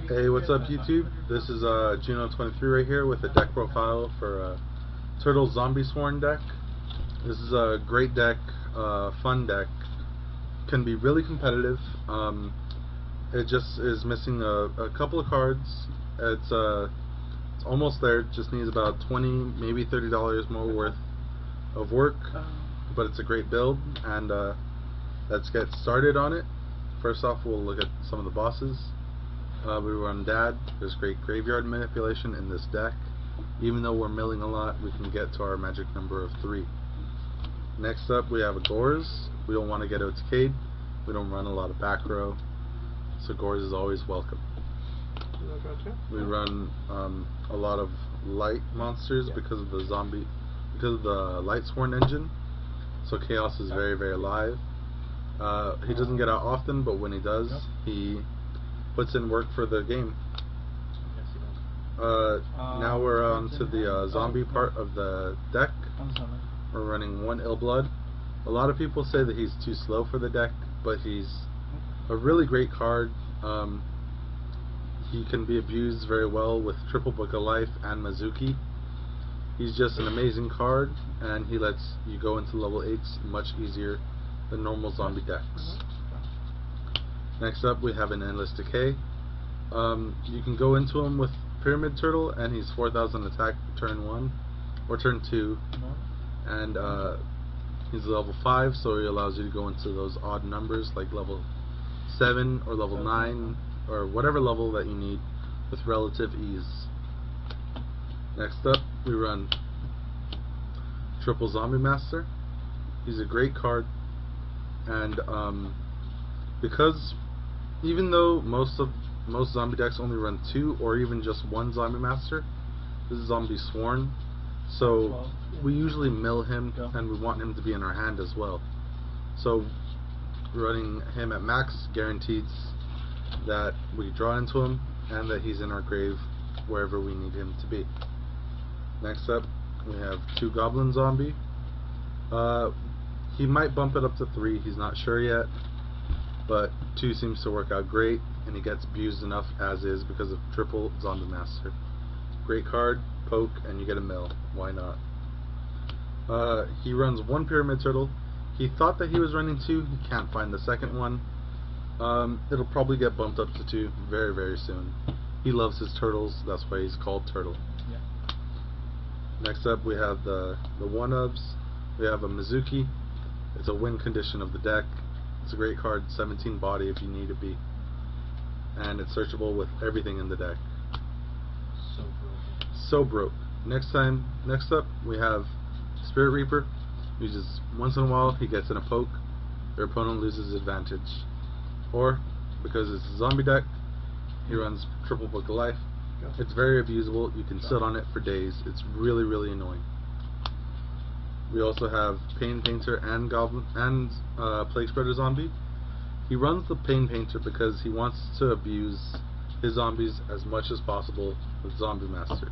Hey, what's up YouTube? This is Juno23 right here with a deck profile for Turtle Zombiesworn deck. This is a great deck, fun deck. Can be really competitive. It just is missing a couple of cards. It's almost there. It just needs about $20, maybe $30 more worth of work, but it's a great build, and let's get started on it. First off, we'll look at some of the bosses. We run Dad. There's great graveyard manipulation in this deck. Even though we're milling a lot, we can get to our magic number of 3. Next up, we have a Gores. We don't want to get OTK'd. We don't run a lot of back row, so Gores is always welcome. We run a lot of light monsters because of the Lightsworn engine. So Chaos is very, very alive. He doesn't get out often, but when he does, he puts in work for the game. Now we're on to the zombie part of the deck. We're running 1 Ill Blood. A lot of people say that he's too slow for the deck, but he's a really great card. He can be abused very well with Triple Book of Life and Mizuki. He's just an amazing card, and he lets you go into level 8s much easier than normal zombie decks. Next up, we have an Endless Decay. You can go into him with Pyramid Turtle, and he's 4,000 attack turn 1 or turn 2, and he's level 5, so he allows you to go into those odd numbers like level 7 or level 9 or whatever level that you need with relative ease. Next up, we run Triple Zombie Master. He's a great card, and because even though most zombie decks only run 2 or even just 1 Zombie Master, this is Zombiesworn, so we usually mill him, and we want him to be in our hand as well. So running him at max guarantees that we draw into him and that he's in our grave wherever we need him to be. Next up, we have 2 Goblin Zombie. He might bump it up to 3, he's not sure yet, but 2 seems to work out great, and he gets abused enough as is because of Triple Zombie Master. Great card, poke, and you get a mill. Why not? He runs 1 Pyramid Turtle. He thought that he was running 2, he can't find the second one. It'll probably get bumped up to 2 very, very soon. He loves his turtles, that's why he's called Turtle. Yeah. Next up, we have the 1-ubs. We have a Mizuki. It's a win condition of the deck. It's a great card, 17 body if you need to be. And it's searchable with everything in the deck. So broke. Next up, we have Spirit Reaper. Uses once in a while, he gets in a poke. Your opponent loses advantage. Or, because it's a zombie deck, he runs Triple Book of Life. It's very abusable. You can sit on it for days. It's really, really annoying. We also have Pain Painter and Goblin and Plague Spreader Zombie. He runs the Pain Painter because he wants to abuse his zombies as much as possible with Zombie Master.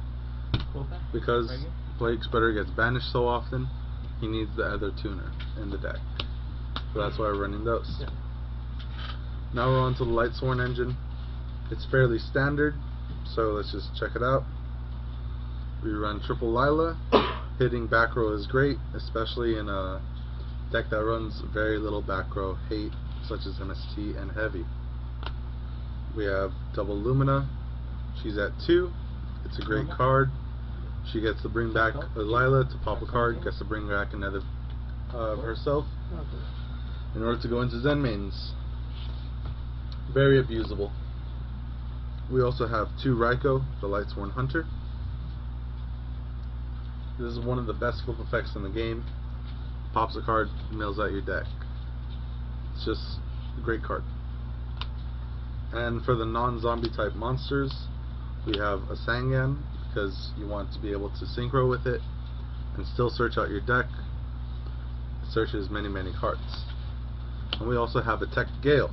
Because Plague Spreader gets banished so often, he needs the other tuner in the deck. So that's why we're running those. Yeah. Now we're on to the Lightsworn engine. It's fairly standard, so let's just check it out. We run Triple Lila. Hitting back row is great, especially in a deck that runs very little back row hate, such as MST and Heavy. We have Double Lumina. She's at 2. It's a great card. She gets to bring back Lila to pop a card, gets to bring back another of herself in order to go into Zen mains. Very abusable. We also have 2 Raiko, the Lightsworn Hunter. This is one of the best flip effects in the game. Pops a card, mills out your deck. It's just a great card. And for the non-zombie type monsters, we have a Sangan, because you want to be able to synchro with it and still search out your deck. It searches many, many cards. And we also have a Tech Gale.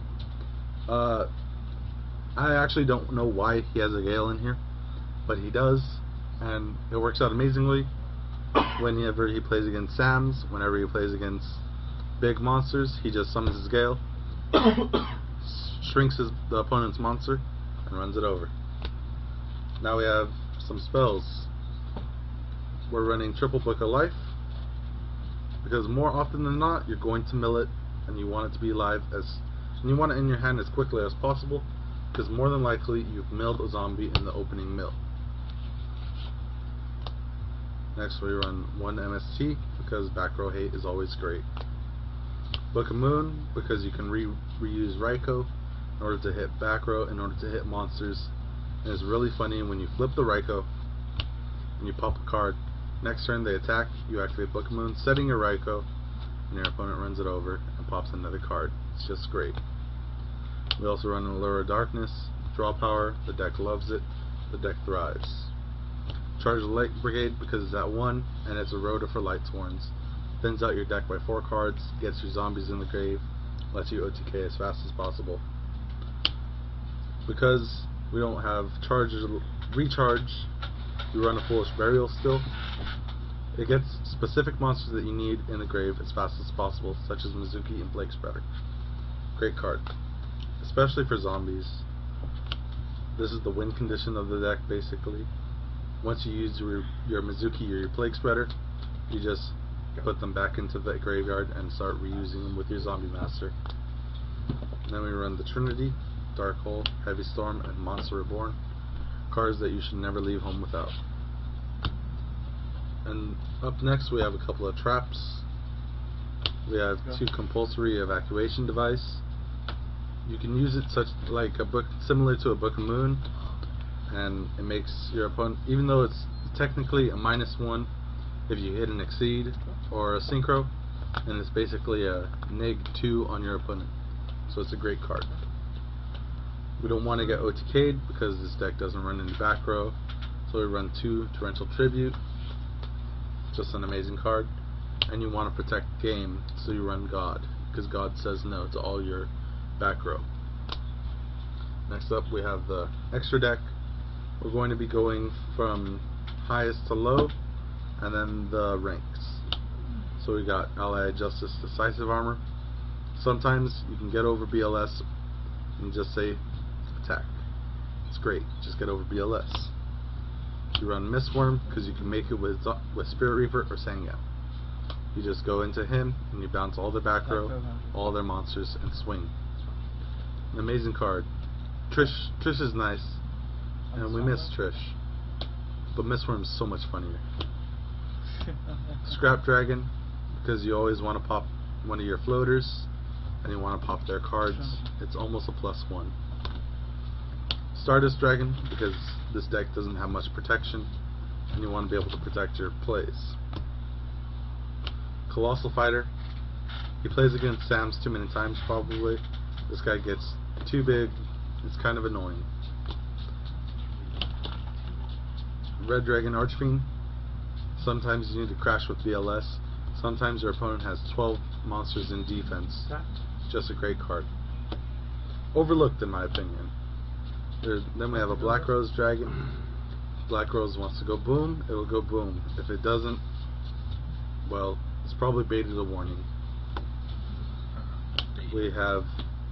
I actually don't know why he has a Gale in here, but he does, and it works out amazingly. Whenever he plays against Sams, whenever he plays against big monsters, he just summons his Gale, shrinks the opponent's monster, and runs it over. Now we have some spells. We're running triple Book of Life, because more often than not you're going to mill it, and you want it to be live and you want it in your hand as quickly as possible, because more than likely you've milled a zombie in the opening mill. Next we run 1 MST, because back row hate is always great. Book of Moon, because you can reuse Ryko in order to hit back row, in order to hit monsters, and it's really funny when you flip the Ryko and you pop a card. Next turn they attack, you activate Book of Moon, setting your Ryko, and your opponent runs it over and pops another card. It's just great. We also run an Allure of Darkness, draw power, the deck loves it, the deck thrives. Charge the Light Brigade, because it's at 1 and it's a Rhoda for Lightsworns. Thins out your deck by 4 cards, gets your zombies in the grave, lets you OTK as fast as possible. Because we don't have recharge, you run a Foolish Burial still. It gets specific monsters that you need in the grave as fast as possible, such as Mizuki and Plague Spreader. Great card, especially for zombies. This is the win condition of the deck basically. Once you use your Mizuki or your Plague Spreader, you just put them back into the graveyard and start reusing them with your Zombie Master. And then we run the Trinity, Dark Hole, Heavy Storm, and Monster Reborn. Cards that you should never leave home without. And up next we have a couple of traps. We have 2 compulsory evacuation device. You can use it similar to a Book of Moon, and it makes your opponent, even though it's technically a -1 if you hit an Exceed or a Synchro, and it's basically a -2 on your opponent. So it's a great card. We don't want to get OTK'd because this deck doesn't run any back row, so we run 2 Torrential Tribute, just an amazing card. And you want to protect game, so you run God, because God says no to all your back row. Next up we have the extra deck. We're going to be going from highest to low, and then the ranks. So we got Allied Justice Decisive Armor. Sometimes you can get over BLS and just say attack. It's great, just get over BLS. You run Mistworm because you can make it with Spirit Reaper or Sangyan. You just go into him and you bounce all their back row, all their monsters, and swing. An amazing card. Trish is nice, and we miss Trish, but Mistworm is so much funnier. Scrap Dragon, because you always want to pop one of your floaters and you want to pop their cards. It's almost a +1. Stardust Dragon, because this deck doesn't have much protection and you want to be able to protect your plays. Colossal Fighter, he plays against Sams too many times probably. This guy gets too big, it's kind of annoying. Red Dragon Archfiend, sometimes you need to crash with BLS, sometimes your opponent has 12 monsters in defense. Just a great card. Overlooked in my opinion. Then we have a Black Rose Dragon. Black Rose wants to go boom, it will go boom. If it doesn't, well, it's probably baited a warning. We have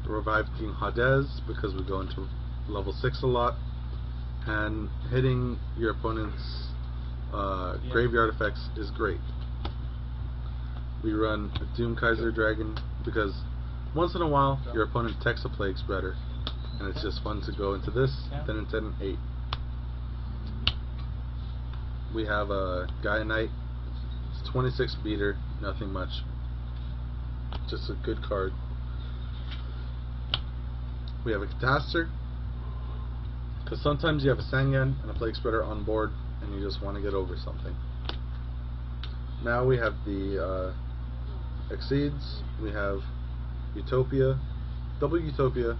Revive King Hadez, because we go into level 6 a lot, and hitting your opponent's graveyard effects is great. We run a Doom Kaiser Dragon, because once in a while your opponent techs a Plague Spreader, and it's just fun to go into this, then into an 8. We have a Gaia Knight. It's 26 beater, nothing much, just a good card. We have a Catastor, because sometimes you have a Sangyan and a Plague Spreader on board and you just want to get over something. Now we have the Exceeds. We have Utopia, double Utopia.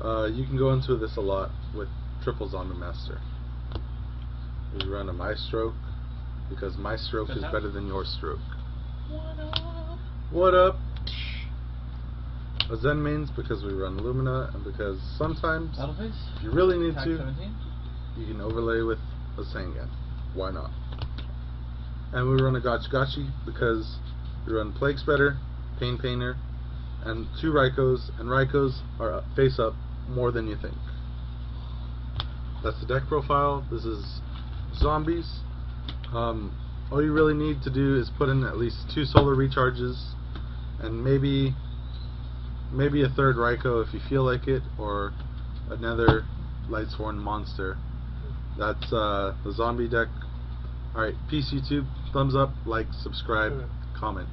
You can go into this a lot with triple Zombie Master. We run a My Stroke, because my stroke is better than your stroke. What up? A Zen Mains, because we run Lumina, and because sometimes if you really need to, you can overlay with a Sangyan. Why not? And we run a Gotchi Gotchi, because we run Plague Spreader, Pain Painter, and 2 Rykos, and Rykos are face up more than you think. That's the deck profile. This is zombies. All you really need to do is put in at least 2 solar recharges, and maybe a third Raikou if you feel like it, or another Lightsworn monster. That's the zombie deck. Alright, peace YouTube, thumbs up, like, subscribe, comment.